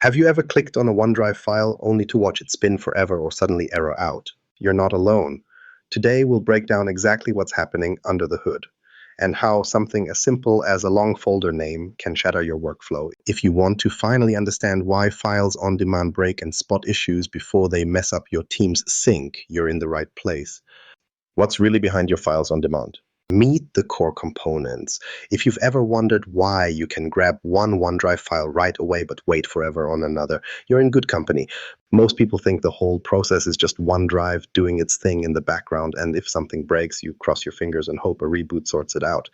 Have you ever clicked on a OneDrive file only to watch it spin forever or suddenly error out? You're not alone. Today, we'll break down exactly what's happening under the hood and how something as simple as a long folder name can shatter your workflow. If you want to finally understand why files on demand break and spot issues before they mess up your team's sync, you're in the right place. What's really behind your files on demand? Meet the core components. If you've ever wondered why you can grab one OneDrive file right away but wait forever on another, you're in good company. Most people think the whole process is just OneDrive doing its thing in the background, and if something breaks, you cross your fingers and hope a reboot sorts it out.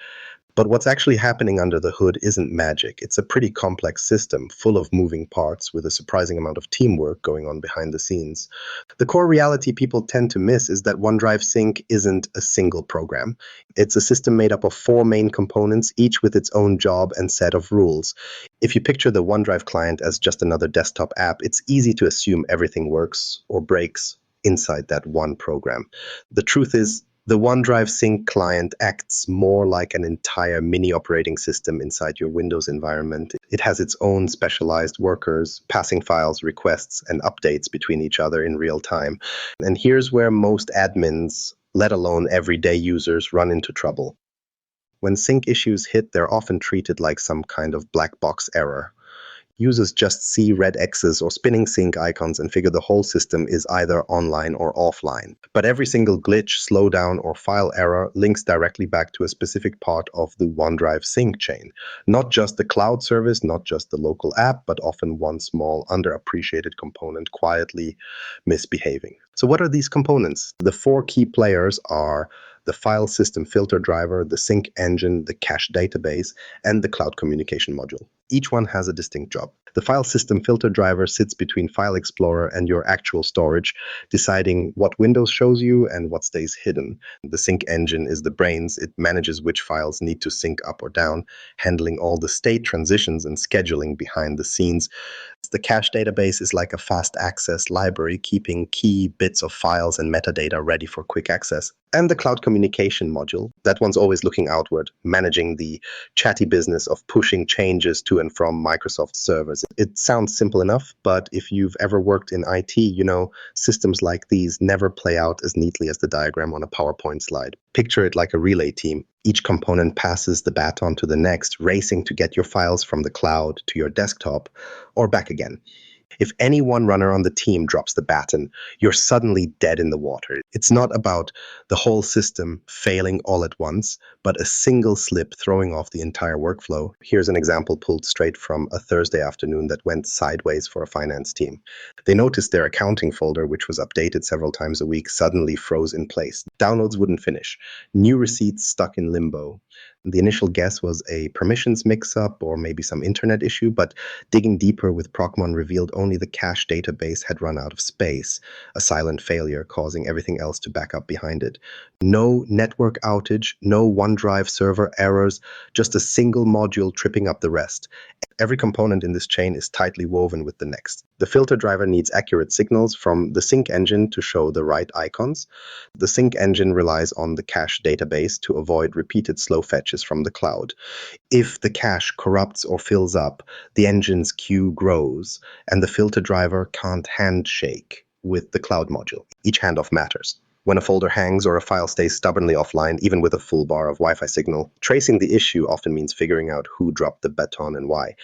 But what's actually happening under the hood isn't magic. It's a pretty complex system full of moving parts with a surprising amount of teamwork going on behind the scenes. The core reality people tend to miss is that OneDrive Sync isn't a single program. It's a system made up of four main components, each with its own job and set of rules. If you picture the OneDrive client as just another desktop app, it's easy to assume everything works or breaks inside that one program. The truth is, the OneDrive Sync client acts more like an entire mini operating system inside your Windows environment. It has its own specialized workers, passing files, requests, and updates between each other in real time. And here's where most admins, let alone everyday users, run into trouble. When sync issues hit, they're often treated like some kind of black box error. Users just see red X's or spinning sync icons and figure the whole system is either online or offline. But every single glitch, slowdown, or file error links directly back to a specific part of the OneDrive sync chain. Not just the cloud service, not just the local app, but often one small, underappreciated component quietly misbehaving. So what are these components? The four key players are the file system filter driver, the sync engine, the cache database, and the cloud communication module. Each one has a distinct job. The file system filter driver sits between File Explorer and your actual storage, deciding what Windows shows you and what stays hidden. The sync engine is the brains. It manages which files need to sync up or down, handling all the state transitions and scheduling behind the scenes. The cache database is like a fast access library, keeping key bits of files and metadata ready for quick access. And the cloud communication module, that one's always looking outward, managing the chatty business of pushing changes to and from Microsoft servers. It sounds simple enough, but if you've ever worked in IT, you know systems like these never play out as neatly as the diagram on a PowerPoint slide. Picture it like a relay team. Each component passes the baton to the next, racing to get your files from the cloud to your desktop or back again. If any one runner on the team drops the baton, you're suddenly dead in the water. It's not about the whole system failing all at once, but a single slip throwing off the entire workflow. Here's an example pulled straight from a Thursday afternoon that went sideways for a finance team. They noticed their accounting folder, which was updated several times a week, suddenly froze in place. Downloads wouldn't finish. New receipts stuck in limbo. The initial guess was a permissions mix-up or maybe some internet issue, but digging deeper with Procmon revealed only the cache database had run out of space, a silent failure causing everything else to back up behind it. No network outage, no OneDrive server errors, just a single module tripping up the rest. Every component in this chain is tightly woven with the next. The filter driver needs accurate signals from the sync engine to show the right icons. The sync engine relies on the cache database to avoid repeated slow fetches from the cloud. If the cache corrupts or fills up, the engine's queue grows, and the filter driver can't handshake with the cloud module. Each handoff matters. When a folder hangs or a file stays stubbornly offline, even with a full bar of Wi-Fi signal, tracing the issue often means figuring out who dropped the baton and why.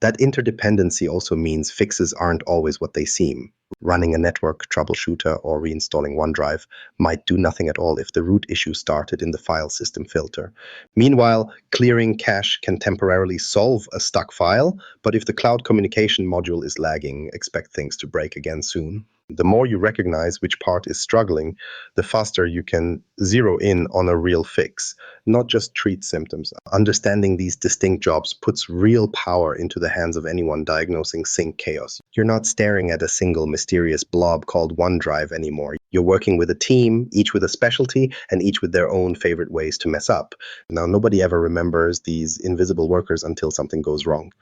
That interdependency also means fixes aren't always what they seem. Running a network troubleshooter or reinstalling OneDrive might do nothing at all if the root issue started in the file system filter. Meanwhile, clearing cache can temporarily solve a stuck file, but if the cloud communication module is lagging, expect things to break again soon. The more you recognize which part is struggling, the faster you can zero in on a real fix, not just treat symptoms. Understanding these distinct jobs puts real power into the hands of anyone diagnosing sync chaos. You're not staring at a single mysterious blob called OneDrive anymore. You're working with a team, each with a specialty, and each with their own favorite ways to mess up. Now, nobody ever remembers these invisible workers until something goes wrong.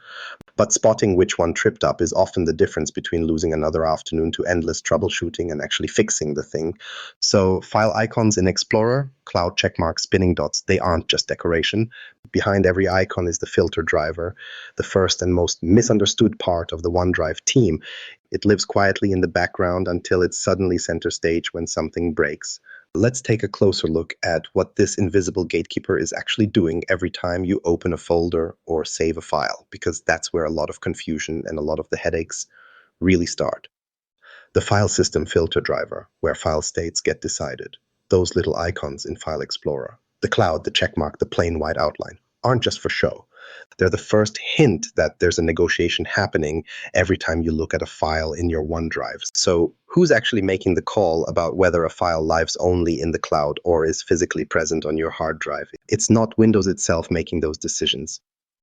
But spotting which one tripped up is often the difference between losing another afternoon to endless troubleshooting and actually fixing the thing. So file icons in Explorer, cloud checkmark, spinning dots, they aren't just decoration. Behind every icon is the filter driver, the first and most misunderstood part of the OneDrive team. It lives quietly in the background until it's suddenly center stage when something breaks. Let's take a closer look at what this invisible gatekeeper is actually doing every time you open a folder or save a file, because that's where a lot of confusion and a lot of the headaches really start. The file system filter driver, where file states get decided. Those little icons in File Explorer. The cloud, the checkmark, the plain white outline aren't just for show. They're the first hint that there's a negotiation happening every time you look at a file in your OneDrive. So who's actually making the call about whether a file lives only in the cloud or is physically present on your hard drive? It's not Windows itself making those decisions.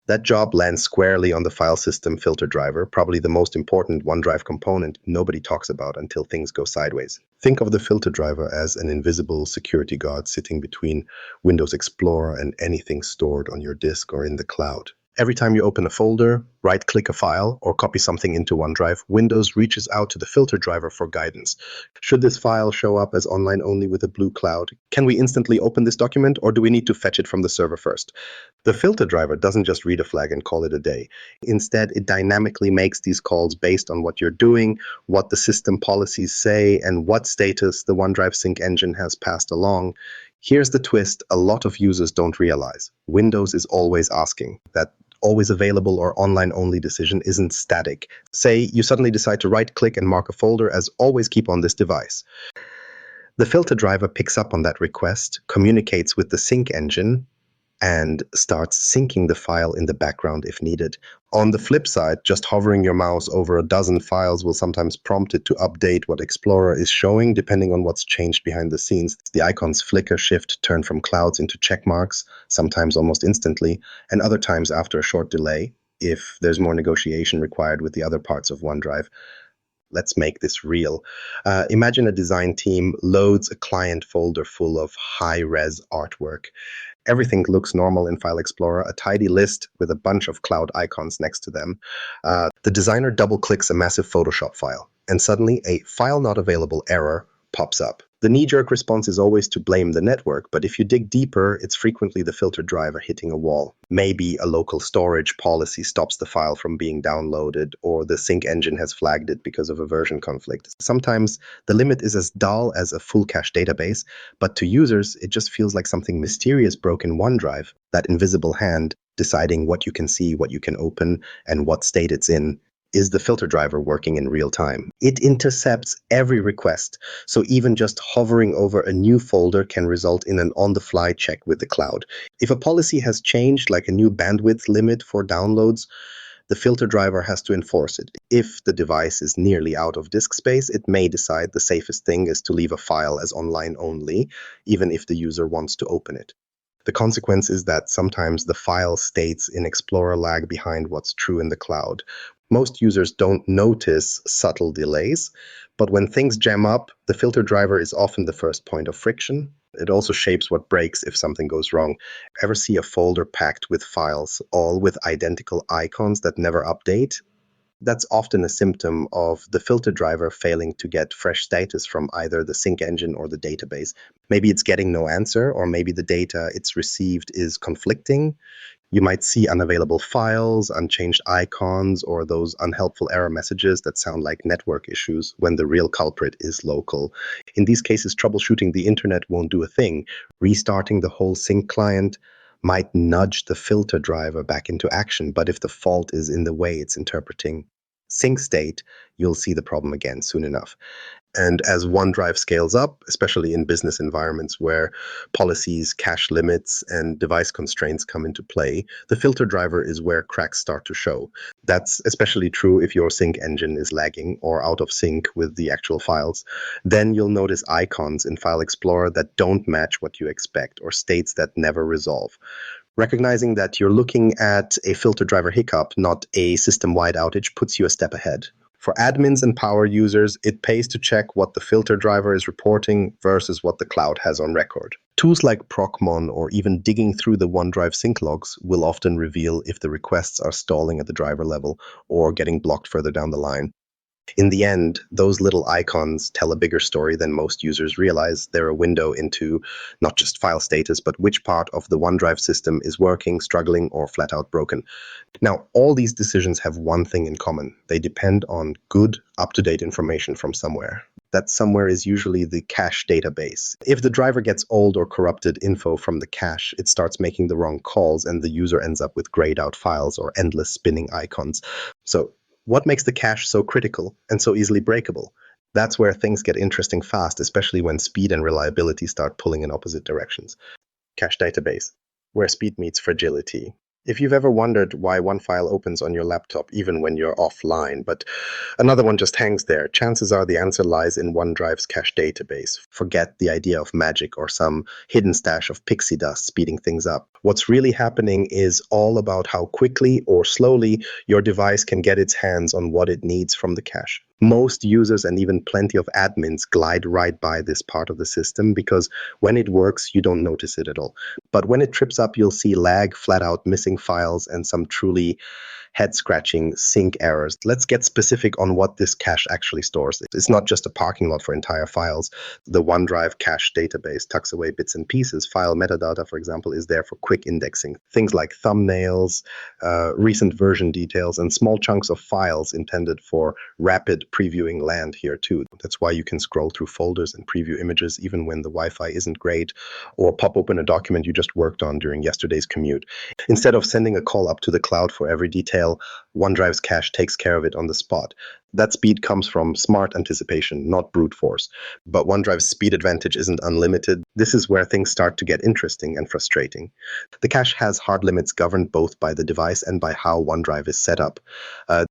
That job lands squarely on the file system filter driver, probably the most important OneDrive component nobody talks about until things go sideways. Think of the filter driver as an invisible security guard sitting between Windows Explorer and anything stored on your disk or in the cloud. Every time you open a folder, right-click a file, or copy something into OneDrive, Windows reaches out to the filter driver for guidance. Should this file show up as online only with a blue cloud? Can we instantly open this document, or do we need to fetch it from the server first? The filter driver doesn't just read a flag and call it a day. Instead, it dynamically makes these calls based on what you're doing, what the system policies say, and what status the OneDrive Sync engine has passed along. Here's the twist a lot of users don't realize. Windows is always asking. That always available or online only decision isn't static. Say you suddenly decide to right click and mark a folder as always keep on this device. The filter driver picks up on that request, communicates with the sync engine, and starts syncing the file in the background if needed. On the flip side, just hovering your mouse over a dozen files will sometimes prompt it to update what Explorer is showing, depending on what's changed behind the scenes. The icons flicker, shift, turn from clouds into check marks, sometimes almost instantly, and other times after a short delay, if there's more negotiation required with the other parts of OneDrive. Let's make this real. Imagine a design team loads a client folder full of high-res artwork. Everything looks normal in File Explorer, a tidy list with a bunch of cloud icons next to them. The designer double-clicks a massive Photoshop file, and suddenly a file not available error pops up. The knee-jerk response is always to blame the network, but if you dig deeper, it's frequently the filter driver hitting a wall. Maybe a local storage policy stops the file from being downloaded, or the sync engine has flagged it because of a version conflict. Sometimes the limit is as dull as a full cache database, but to users, it just feels like something mysterious broke in OneDrive, that invisible hand deciding what you can see, what you can open, and what state it's in. Is the filter driver working in real time? It intercepts every request, so even just hovering over a new folder can result in an on-the-fly check with the cloud. If a policy has changed, like a new bandwidth limit for downloads, the filter driver has to enforce it. If the device is nearly out of disk space, it may decide the safest thing is to leave a file as online only, even if the user wants to open it. The consequence is that sometimes the file states in Explorer lag behind what's true in the cloud. Most users don't notice subtle delays, but when things jam up, the filter driver is often the first point of friction. It also shapes what breaks if something goes wrong. Ever see a folder packed with files, all with identical icons that never update? That's often a symptom of the filter driver failing to get fresh status from either the sync engine or the database. Maybe it's getting no answer, or maybe the data it's received is conflicting. You might see unavailable files, unchanged icons, or those unhelpful error messages that sound like network issues when the real culprit is local. In these cases, troubleshooting the internet won't do a thing. Restarting the whole sync client might nudge the filter driver back into action, but if the fault is in the way it's interpreting sync state, you'll see the problem again soon enough. And as OneDrive scales up, especially in business environments where policies, cache limits, and device constraints come into play, the filter driver is where cracks start to show. That's especially true if your sync engine is lagging or out of sync with the actual files. Then you'll notice icons in File Explorer that don't match what you expect, or states that never resolve. Recognizing that you're looking at a filter driver hiccup, not a system-wide outage, puts you a step ahead. For admins and power users, it pays to check what the filter driver is reporting versus what the cloud has on record. Tools like Procmon or even digging through the OneDrive sync logs will often reveal if the requests are stalling at the driver level or getting blocked further down the line. In the end, those little icons tell a bigger story than most users realize. They're a window into not just file status, but which part of the OneDrive system is working, struggling, or flat out broken. Now, all these decisions have one thing in common. They depend on good, up-to-date information from somewhere. That somewhere is usually the cache database. If the driver gets old or corrupted info from the cache, it starts making the wrong calls and the user ends up with grayed out files or endless spinning icons. So what makes the cache so critical and so easily breakable? That's where things get interesting fast, especially when speed and reliability start pulling in opposite directions. Cache database, where speed meets fragility. If you've ever wondered why one file opens on your laptop even when you're offline, but another one just hangs there, chances are the answer lies in OneDrive's cache database. Forget the idea of magic or some hidden stash of pixie dust speeding things up. What's really happening is all about how quickly or slowly your device can get its hands on what it needs from the cache. Most users and even plenty of admins glide right by this part of the system because when it works, you don't notice it at all. But when it trips up, you'll see lag, flat out missing files, and some truly head-scratching sync errors. Let's get specific on what this cache actually stores. It's not just a parking lot for entire files. The OneDrive cache database tucks away bits and pieces. File metadata, for example, is there for quick indexing. Things like thumbnails, recent version details, and small chunks of files intended for rapid previewing land here too. That's why you can scroll through folders and preview images even when the Wi-Fi isn't great, or pop open a document you just worked on during yesterday's commute. Instead of sending a call up to the cloud for every detail, OneDrive's cache takes care of it on the spot. That speed comes from smart anticipation, not brute force. But OneDrive's speed advantage isn't unlimited. This is where things start to get interesting and frustrating. The cache has hard limits governed both by the device and by how OneDrive is set up.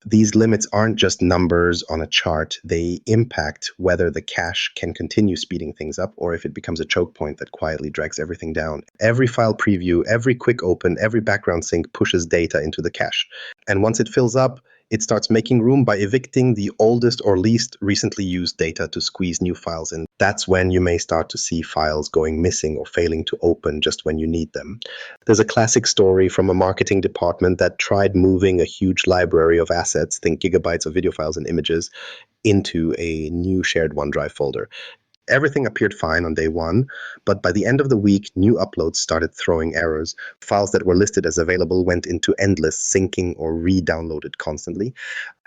These limits aren't just numbers on a chart. They impact whether the cache can continue speeding things up or if it becomes a choke point that quietly drags everything down. Every file preview, every quick open, every background sync pushes data into the cache. And once it fills up, it starts making room by evicting the oldest or least recently used data to squeeze new files in. That's when you may start to see files going missing or failing to open just when you need them. There's a classic story from a marketing department that tried moving a huge library of assets, think gigabytes of video files and images, into a new shared OneDrive folder. Everything appeared fine on day one, but by the end of the week, new uploads started throwing errors. Files that were listed as available went into endless syncing or re-downloaded constantly.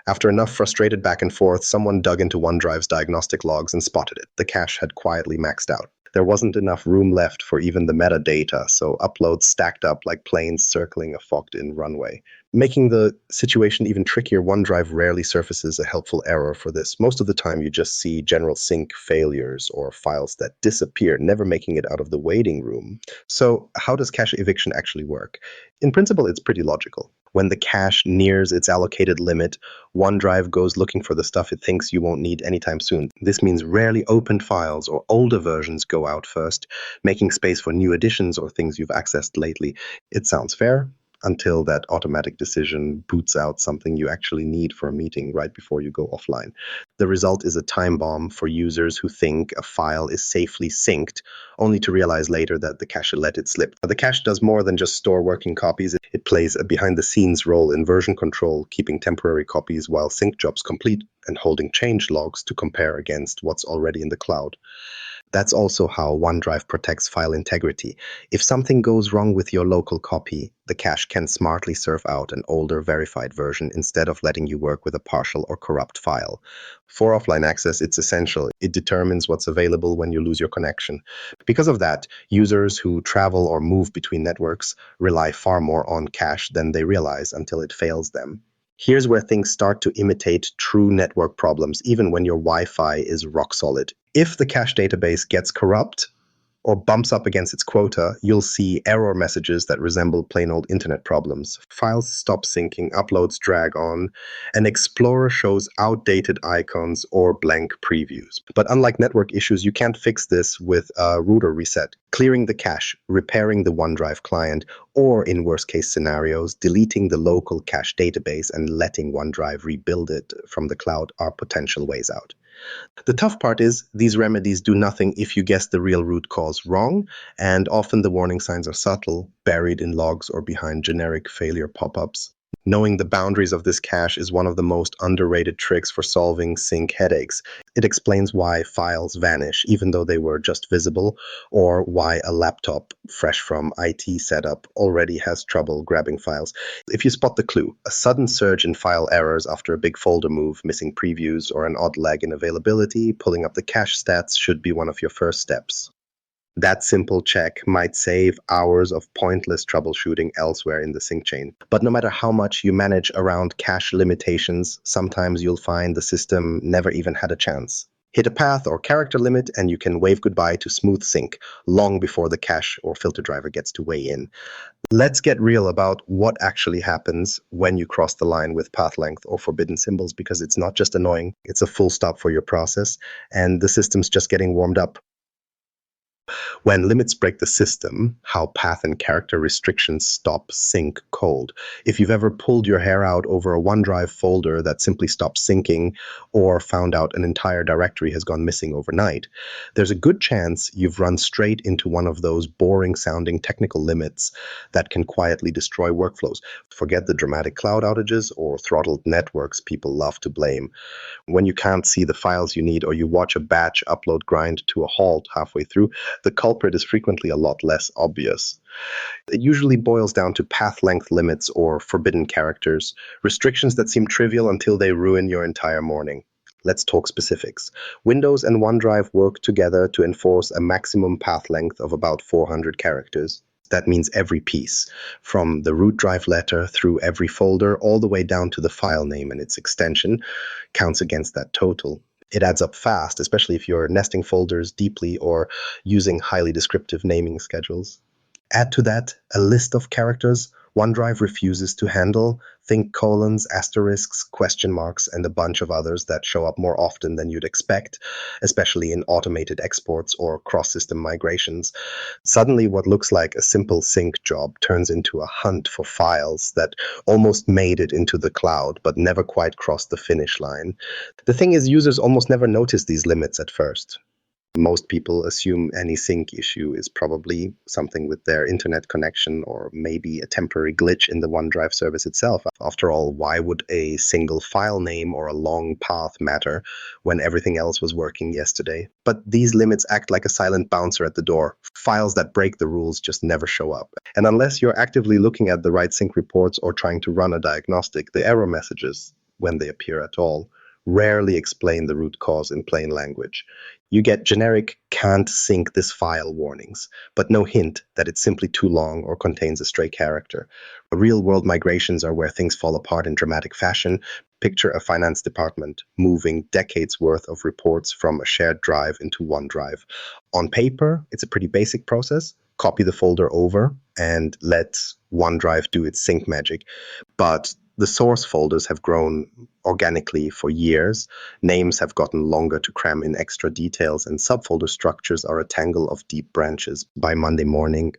After enough frustrated back and forth, someone dug into OneDrive's diagnostic logs and spotted it. The cache had quietly maxed out. There wasn't enough room left for even the metadata, so uploads stacked up like planes circling a fogged-in runway. Making the situation even trickier, OneDrive rarely surfaces a helpful error for this. Most of the time, you just see general sync failures or files that disappear, never making it out of the waiting room. So how does cache eviction actually work? In principle, it's pretty logical. When the cache nears its allocated limit, OneDrive goes looking for the stuff it thinks you won't need anytime soon. This means rarely opened files or older versions go out first, making space for new additions or things you've accessed lately. It sounds fair until that automatic decision boots out something you actually need for a meeting right before you go offline. The result is a time bomb for users who think a file is safely synced, only to realize later that the cache let it slip. The cache does more than just store working copies. It plays a behind-the-scenes role in version control, keeping temporary copies while sync jobs complete and holding change logs to compare against what's already in the cloud. That's also how OneDrive protects file integrity. If something goes wrong with your local copy, the cache can smartly serve out an older verified version instead of letting you work with a partial or corrupt file. For offline access, it's essential. It determines what's available when you lose your connection. Because of that, users who travel or move between networks rely far more on cache than they realize until it fails them. Here's where things start to imitate true network problems, even when your Wi-Fi is rock solid. If the cache database gets corrupt or bumps up against its quota, you'll see error messages that resemble plain old internet problems. Files stop syncing, uploads drag on, and Explorer shows outdated icons or blank previews. But unlike network issues, you can't fix this with a router reset. Clearing the cache, repairing the OneDrive client, or in worst case scenarios, deleting the local cache database and letting OneDrive rebuild it from the cloud are potential ways out. The tough part is these remedies do nothing if you guess the real root cause wrong, and often the warning signs are subtle, buried in logs or behind generic failure pop-ups. Knowing the boundaries of this cache is one of the most underrated tricks for solving sync headaches. It explains why files vanish even though they were just visible, or why a laptop fresh from IT setup already has trouble grabbing files. If you spot the clue, a sudden surge in file errors after a big folder move, missing previews, or an odd lag in availability, pulling up the cache stats should be one of your first steps. That simple check might save hours of pointless troubleshooting elsewhere in the sync chain. But no matter how much you manage around cache limitations, sometimes you'll find the system never even had a chance. Hit a path or character limit and you can wave goodbye to smooth sync long before the cache or filter driver gets to weigh in. Let's get real about what actually happens when you cross the line with path length or forbidden symbols, because it's not just annoying, it's a full stop for your process, and the system's just getting warmed up. When limits break the system, how path and character restrictions stop sync cold. If you've ever pulled your hair out over a OneDrive folder that simply stopped syncing, or found out an entire directory has gone missing overnight, there's a good chance you've run straight into one of those boring-sounding technical limits that can quietly destroy workflows. Forget the dramatic cloud outages or throttled networks people love to blame. When you can't see the files you need, or you watch a batch upload grind to a halt halfway through, the culprit is frequently a lot less obvious. It usually boils down to path length limits or forbidden characters, restrictions that seem trivial until they ruin your entire morning. Let's talk specifics. Windows and OneDrive work together to enforce a maximum path length of about 400 characters. That means every piece, from the root drive letter through every folder, all the way down to the file name and its extension, counts against that total. It adds up fast, especially if you're nesting folders deeply or using highly descriptive naming schedules. Add to that a list of characters OneDrive refuses to handle. Think colons, asterisks, question marks, and a bunch of others that show up more often than you'd expect, especially in automated exports or cross-system migrations. Suddenly, what looks like a simple sync job turns into a hunt for files that almost made it into the cloud but never quite crossed the finish line. The thing is, users almost never notice these limits at first. Most people assume any sync issue is probably something with their internet connection or maybe a temporary glitch in the OneDrive service itself. After all, why would a single file name or a long path matter when everything else was working yesterday? But these limits act like a silent bouncer at the door. Files that break the rules just never show up. And unless you're actively looking at the right sync reports or trying to run a diagnostic, the error messages, when they appear at all, rarely explain the root cause in plain language. You get generic "can't sync this file" warnings, but no hint that it's simply too long or contains a stray character. Real-world migrations are where things fall apart in dramatic fashion. Picture a finance department moving decades' worth of reports from a shared drive into OneDrive. On paper, it's a pretty basic process. Copy the folder over and let OneDrive do its sync magic. But the source folders have grown organically for years, names have gotten longer to cram in extra details, and subfolder structures are a tangle of deep branches. By Monday morning,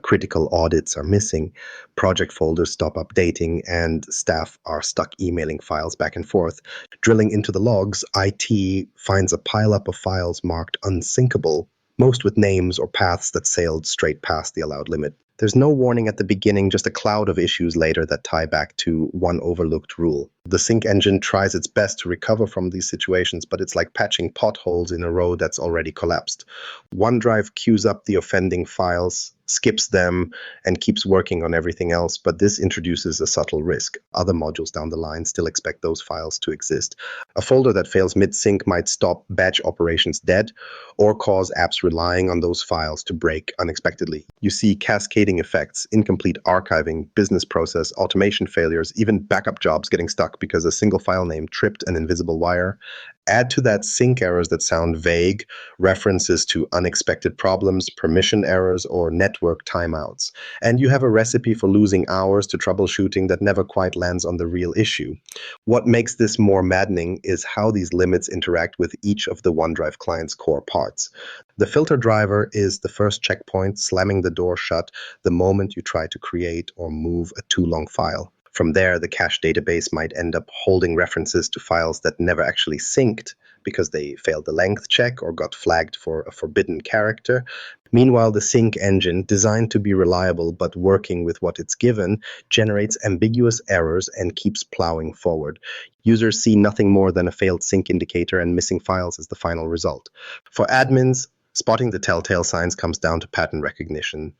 critical audits are missing, project folders stop updating, and staff are stuck emailing files back and forth. Drilling into the logs, IT finds a pileup of files marked unsyncable, most with names or paths that sailed straight past the allowed limit. There's no warning at the beginning, just a cloud of issues later that tie back to one overlooked rule. The sync engine tries its best to recover from these situations, but it's like patching potholes in a road that's already collapsed. OneDrive queues up the offending files, skips them, and keeps working on everything else, but this introduces a subtle risk. Other modules down the line still expect those files to exist. A folder that fails mid-sync might stop batch operations dead or cause apps relying on those files to break unexpectedly. You see cascading effects, incomplete archiving, business process, automation failures, even backup jobs getting stuck because a single file name tripped an invisible wire. Add to that sync errors that sound vague, references to unexpected problems, permission errors, or network timeouts, and you have a recipe for losing hours to troubleshooting that never quite lands on the real issue. What makes this more maddening is how these limits interact with each of the OneDrive client's core parts. The filter driver is the first checkpoint, slamming the door shut the moment you try to create or move a too long file. From there, the cache database might end up holding references to files that never actually synced because they failed the length check or got flagged for a forbidden character. Meanwhile, the sync engine, designed to be reliable but working with what it's given, generates ambiguous errors and keeps plowing forward. Users see nothing more than a failed sync indicator and missing files as the final result. For admins, spotting the telltale signs comes down to pattern recognition.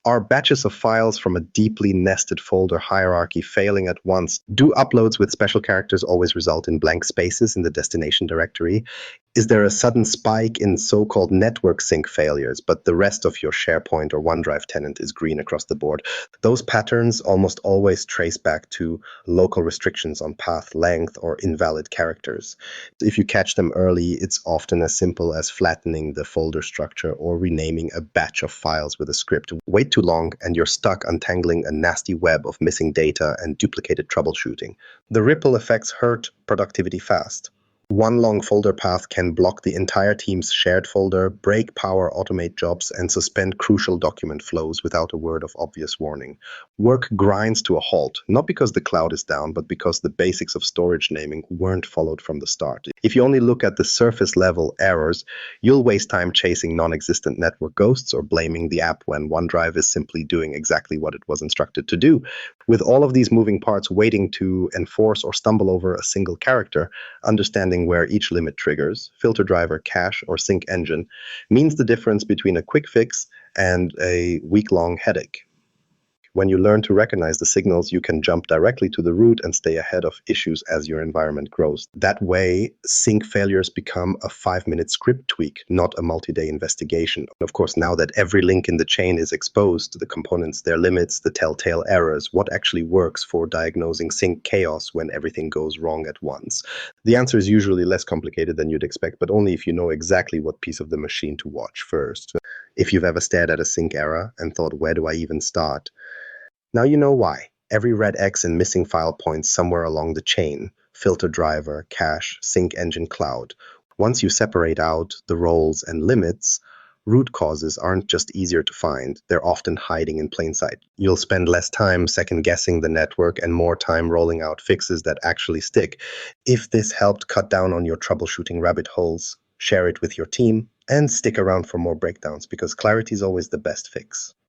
Are batches of files from a deeply nested folder hierarchy failing at once? Do uploads with special characters always result in blank spaces in the destination directory? Is there a sudden spike in so-called network sync failures, but the rest of your SharePoint or OneDrive tenant is green across the board? Those patterns almost always trace back to local restrictions on path length or invalid characters. If you catch them early, it's often as simple as flattening the folder structure or renaming a batch of files with a script. Wait too long and you're stuck untangling a nasty web of missing data and duplicated troubleshooting. The ripple effects hurt productivity fast. One long folder path can block the entire team's shared folder, break power, automate jobs, and suspend crucial document flows without a word of obvious warning. Work grinds to a halt, not because the cloud is down, but because the basics of storage naming weren't followed from the start. If you only look at the surface level errors, you'll waste time chasing non-existent network ghosts or blaming the app when OneDrive is simply doing exactly what it was instructed to do. With all of these moving parts waiting to enforce or stumble over a single character, understanding where each limit triggers, filter driver, cache, or sync engine, means the difference between a quick fix and a week-long headache. When you learn to recognize the signals, you can jump directly to the root and stay ahead of issues as your environment grows. That way, sync failures become a 5-minute script tweak, not a multi-day investigation. Of course, now that every link in the chain is exposed, the components, their limits, the telltale errors, what actually works for diagnosing sync chaos when everything goes wrong at once? The answer is usually less complicated than you'd expect, but only if you know exactly what piece of the machine to watch first. If you've ever stared at a sync error and thought, where do I even start? Now you know why. Every red X and missing file points somewhere along the chain: filter driver, cache, sync engine, cloud. Once you separate out the roles and limits, root causes aren't just easier to find, they're often hiding in plain sight. You'll spend less time second-guessing the network and more time rolling out fixes that actually stick. If this helped cut down on your troubleshooting rabbit holes, share it with your team and stick around for more breakdowns, because clarity is always the best fix.